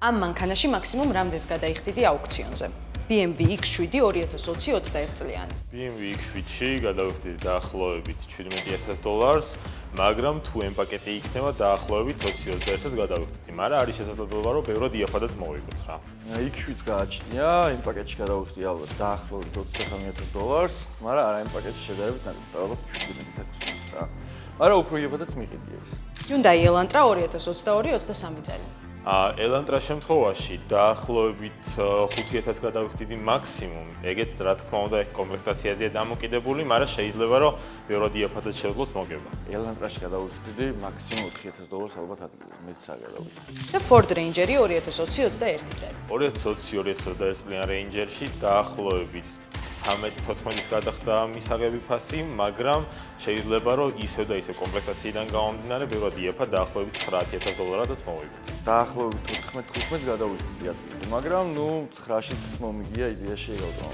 ამ მანქანაში მაქსიმუმ რამდენს გადაიხდიდი აუქციონზე? BMW X7 2020 21 წლიანი. BMW X7-ში გადავიხდიდი დაახლოებით $17,000, მაგრამ თუ M პაკეტი იქნება დაახლოებით 20-21-ს გადავიხდიდი, მაგრამ არის შესაძლებლობა, რომ ბევრად იაფადაც მოვიგოთ რა. X7-ს გააჩნია, იმ პაკეტში გადავიხდიდი ალბათ დაახლოებით $23,000, მაგრამ არა იმ პაკეტში შედარებით ნაკლები, ალბათ 17,000 რა. არა უფრო იაფადაც მიყიდი ეს. Hyundai Elantra 2022-23 წელი. Elantra შემთხვევაში დაახლოებით 5,000-ს გადავიხდიდი მაქსიმუმ. ეგეც რა თქმა უნდა კომპლექტაციაზეა დამოკიდებული, მაგრამ შეიძლება რომ ბევრად იაფადაც შეძლოს მოგება. Elantra-ში გადავიხდიდი მაქსიმუმ $4,000 ალბათ ადგილი, მეც არ გადავიხდიდი. და Ford Ranger 2020-21 წელი. 2020-21 წლიან Ranger-ში დაახლოებით 13-14-ის გადახდა მისაღები ფასი, მაგრამ შეიძლება რომ ისევ და ისევ კომპლექტაციიდან გამომდინარე ბევრად იაფად დაახლოებით $9,000-ადაც მოვიგოთ. დაახლოებით 14-15-ს გადავიხდიდი ადგილი, მაგრამ ნუ 9-შიც მომიგია იდეაში ელოდო.